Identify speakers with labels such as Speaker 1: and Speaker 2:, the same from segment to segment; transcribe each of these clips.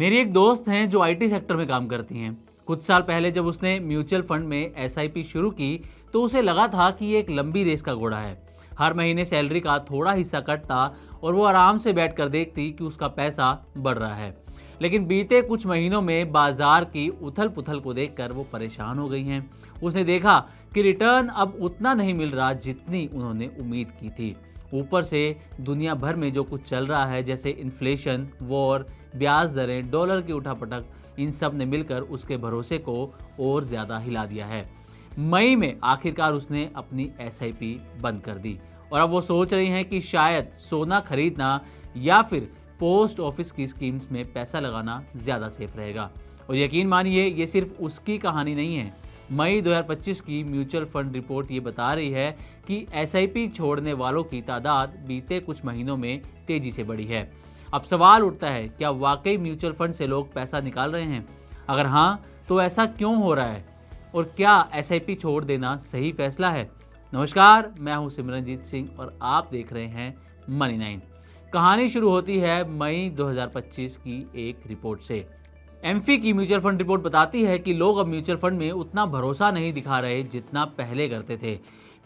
Speaker 1: मेरी एक दोस्त हैं जो आईटी सेक्टर में काम करती हैं। कुछ साल पहले जब उसने म्यूचुअल फंड में एसआईपी शुरू की तो उसे लगा था कि ये एक लंबी रेस का घोड़ा है। हर महीने सैलरी का थोड़ा हिस्सा कटता और वो आराम से बैठ कर देखती कि उसका पैसा बढ़ रहा है। लेकिन बीते कुछ महीनों में बाजार की उथल पुथल को देखकर वो परेशान हो गई हैं। उसने देखा कि रिटर्न अब उतना नहीं मिल रहा जितनी उन्होंने उम्मीद की थी। ऊपर से दुनिया भर में जो कुछ चल रहा है, जैसे इन्फ्लेशन, वॉर, ब्याज दरें, डॉलर की उठापटक, इन सब ने मिलकर उसके भरोसे को और ज़्यादा हिला दिया है। मई में आखिरकार उसने अपनी एसआईपी बंद कर दी और अब वो सोच रही हैं कि शायद सोना खरीदना या फिर पोस्ट ऑफिस की स्कीम्स में पैसा लगाना ज़्यादा सेफ रहेगा। और यकीन मानिए, ये सिर्फ उसकी कहानी नहीं है। मई 2025 की म्यूचुअल फंड रिपोर्ट ये बता रही है कि एसआईपी छोड़ने वालों की तादाद बीते कुछ महीनों में तेजी से बढ़ी है। अब सवाल उठता है, क्या वाकई म्यूचुअल फंड से लोग पैसा निकाल रहे हैं? अगर हाँ, तो ऐसा क्यों हो रहा है? और क्या एसआईपी छोड़ देना सही फैसला है? नमस्कार, मैं हूं सिमरनजीत सिंह और आप देख रहे हैं मनी 9। कहानी शुरू होती है मई 2025 की एक रिपोर्ट से। एम्फी की म्यूचुअल फंड रिपोर्ट बताती है कि लोग अब म्यूचुअल फंड में उतना भरोसा नहीं दिखा रहे जितना पहले करते थे।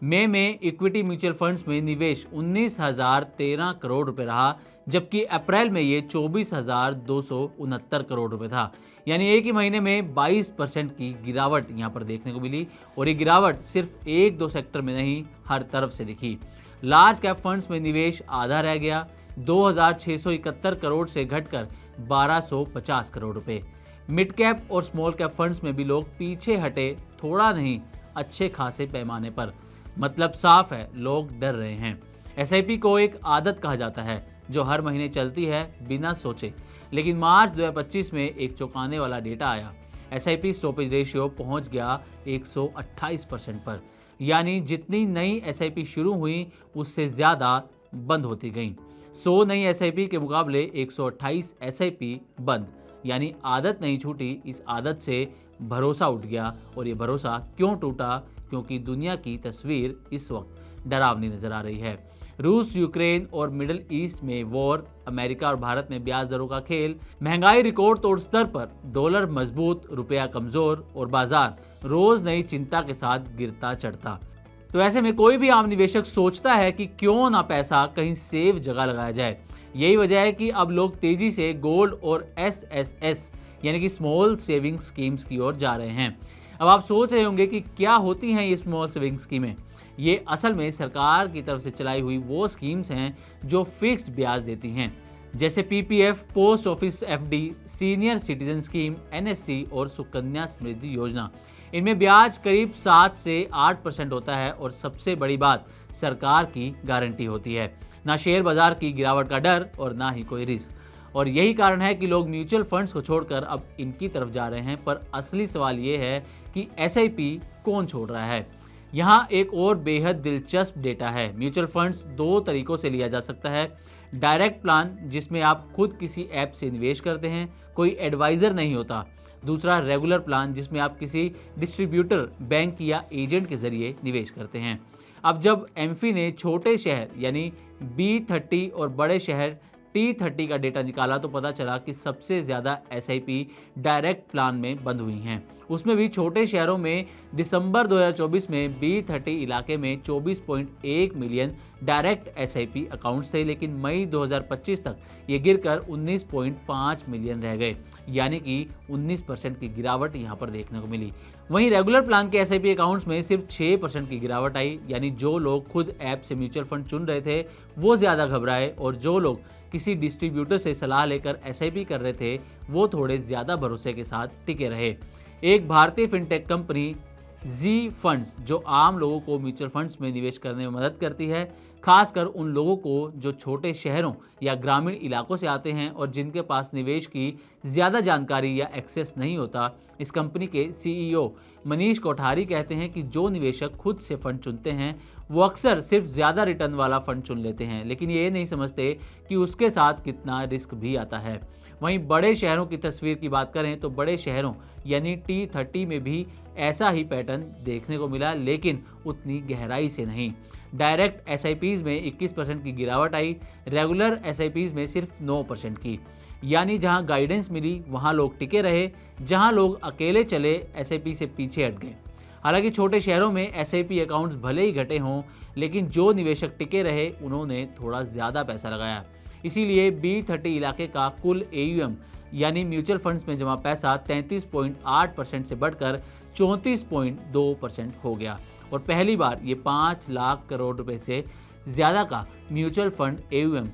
Speaker 1: मई में इक्विटी म्यूचुअल फंड्स में निवेश 19,013 करोड़ रुपए रहा, जबकि अप्रैल में ये 24,269 करोड़ रुपए था। यानी एक ही महीने में 22% की गिरावट यहाँ पर देखने को मिली। और ये गिरावट सिर्फ एक दो सेक्टर में नहीं, हर तरफ से दिखी। लार्ज कैप फंड्स में निवेश आधा रह गया, 2,671 करोड़ से घटकर 1,250 करोड़ रुपए। मिड कैप और स्मॉल कैप फंड्स में भी लोग पीछे हटे, थोड़ा नहीं, अच्छे खासे पैमाने पर। मतलब साफ है, लोग डर रहे हैं। एसआईपी को एक आदत कहा जाता है जो हर महीने चलती है बिना सोचे। लेकिन मार्च 2025 में एक चौंकाने वाला डेटा आया। एसआईपी स्टॉपेज रेशियो पहुंच गया 128% पर। यानी जितनी नई एसआईपी शुरू हुई उससे ज़्यादा बंद होती गई। 100 नई एसआईपी के मुकाबले 128 एसआईपी बंद। यानी आदत नहीं छूटी, इस आदत से भरोसा उठ गया। और ये भरोसा क्यों टूटा? क्योंकि दुनिया की तस्वीर इस वक्त डरावनी नजर आ रही है। रूस, यूक्रेन और मिडिल ईस्ट में वॉर, अमेरिका और भारत में ब्याज दरों का खेल, महंगाई रिकॉर्ड तोड़ स्तर पर, डॉलर मजबूत, रुपया कमजोर और बाजार रोज नई चिंता के साथ गिरता चढ़ता। तो ऐसे में कोई भी आम निवेशक सोचता है कि क्यों ना पैसा कहीं सेफ जगह लगाया जाए। यही वजह है कि अब लोग तेजी से गोल्ड और एसएसएस यानी कि स्मॉल सेविंग स्कीम्स की ओर जा रहे हैं। अब आप सोच रहे होंगे कि क्या होती हैं ये स्मॉल सेविंग स्कीमें? ये असल में सरकार की तरफ से चलाई हुई वो स्कीम्स हैं जो फिक्स्ड ब्याज देती हैं, जैसे PPF, post office FD, senior citizen scheme, NSC और सुकन्या समृद्धि योजना। इनमें ब्याज करीब 7 से 8% होता है और सबसे बड़ी बात, सरकार की गारंटी होती है। ना शेयर बाजार की गिरावट का डर और ना ही कोई रिस्क। और यही कारण है कि लोग म्यूचुअल फंड्स को छोड़कर अब इनकी तरफ जा रहे हैं। पर असली सवाल ये है कि एसआईपी कौन छोड़ रहा है? यहाँ एक और बेहद दिलचस्प डेटा है। म्यूचुअल फंड्स दो तरीकों से लिया जा सकता है। डायरेक्ट प्लान, जिसमें आप खुद किसी ऐप से निवेश करते हैं, कोई एडवाइज़र नहीं होता। दूसरा रेगुलर प्लान, जिसमें आप किसी डिस्ट्रीब्यूटर, बैंक या एजेंट के जरिए निवेश करते हैं। अब जब एम्फी ने छोटे शहर यानी B30 और बड़े शहर T30 का डेटा निकाला तो पता चला कि सबसे ज़्यादा एसआईपी डायरेक्ट प्लान में बंद हुई हैं। उसमें भी छोटे शहरों में दिसंबर 2024 में B30 इलाके में 24.1 मिलियन डायरेक्ट एसआईपी अकाउंट्स थे, लेकिन मई 2025 तक ये गिरकर 19.5 मिलियन रह गए। यानी कि 19% की गिरावट यहाँ पर देखने को मिली। वहीं रेगुलर प्लान के एसआईपी अकाउंट्स में सिर्फ 6% की गिरावट आई। यानी जो लोग खुद ऐप से म्यूचुअल फंड चुन रहे थे वो ज़्यादा घबराए और जो लोग किसी डिस्ट्रीब्यूटर से सलाह लेकर एसआईपी कर रहे थे वो थोड़े ज़्यादा भरोसे के साथ टिके रहे। एक भारतीय फिनटेक कंपनी जी फंड्स, जो आम लोगों को म्यूचुअल फंड्स में निवेश करने में मदद करती है, खासकर उन लोगों को जो छोटे शहरों या ग्रामीण इलाकों से आते हैं और जिनके पास निवेश की ज़्यादा जानकारी या एक्सेस नहीं होता। इस कंपनी के सीईओ मनीष कोठारी कहते हैं कि जो निवेशक खुद से फंड चुनते हैं वो अक्सर सिर्फ ज़्यादा रिटर्न वाला फंड चुन लेते हैं, लेकिन ये नहीं समझते कि उसके साथ कितना रिस्क भी आता है। वहीं बड़े शहरों की तस्वीर की बात करें तो बड़े शहरों यानी T30 में भी ऐसा ही पैटर्न देखने को मिला, लेकिन उतनी गहराई से नहीं। डायरेक्ट एसआईपीज़ में 21% की गिरावट आई, रेगुलर एसआईपीज़ में सिर्फ 9% की। यानी जहां गाइडेंस मिली वहां लोग टिके रहे, जहां लोग अकेले चले एसआईपी से पीछे हट गए। हालांकि छोटे शहरों में एसआईपी अकाउंट्स भले ही घटे हों, लेकिन जो निवेशक टिके रहे उन्होंने थोड़ा ज़्यादा पैसा लगाया। इसीलिए B30 इलाके का कुल AUM यानी म्यूचुअल फंड्स में जमा पैसा 33.8% से बढ़कर 34.2% हो गया और पहली बार ये 5 लाख करोड़ रुपए से ज़्यादा का म्यूचुअल फंड AUM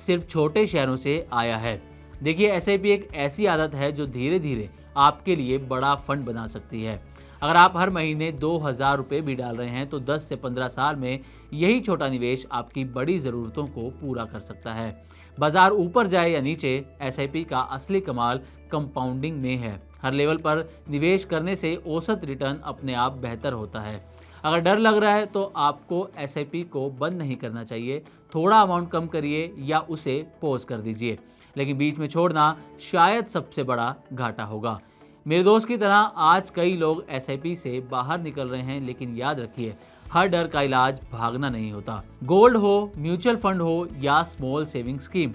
Speaker 1: सिर्फ छोटे शहरों से आया है। देखिए, एसआईपी एक ऐसी आदत है जो धीरे धीरे आपके लिए बड़ा फंड बना सकती है। अगर आप हर महीने 2,000 रुपये भी डाल रहे हैं तो 10 से 15 साल में यही छोटा निवेश आपकी बड़ी ज़रूरतों को पूरा कर सकता है। बाजार ऊपर जाए या नीचे, एसआईपी का असली कमाल कंपाउंडिंग में है। हर लेवल पर निवेश करने से औसत रिटर्न अपने आप बेहतर होता है। अगर डर लग रहा है तो आपको एसआईपी को बंद नहीं करना चाहिए, थोड़ा अमाउंट कम करिए या उसे पॉज कर दीजिए, लेकिन बीच में छोड़ना शायद सबसे बड़ा घाटा होगा। मेरे दोस्त की तरह आज कई लोग एसआईपी से बाहर निकल रहे हैं, लेकिन याद रखिए, हर डर का इलाज भागना नहीं होता। गोल्ड हो, म्यूचुअल फंड हो या स्मॉल सेविंग स्कीम,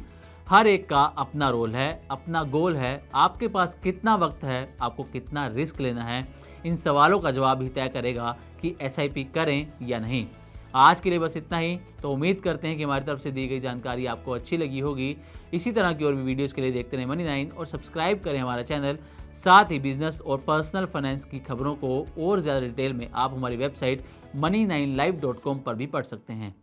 Speaker 1: हर एक का अपना रोल है, अपना गोल है। आपके पास कितना वक्त है, आपको कितना रिस्क लेना है, इन सवालों का जवाब ही तय करेगा कि एसआईपी करें या नहीं। आज के लिए बस इतना ही। तो उम्मीद करते हैं कि हमारी तरफ से दी गई जानकारी आपको अच्छी लगी होगी। इसी तरह की और भी वीडियोस के लिए देखते रहें मनी9 और सब्सक्राइब करें हमारा चैनल। साथ ही बिजनेस और पर्सनल फाइनेंस की खबरों को और ज़्यादा डिटेल में आप हमारी वेबसाइट money9live.com पर भी पढ़ सकते हैं।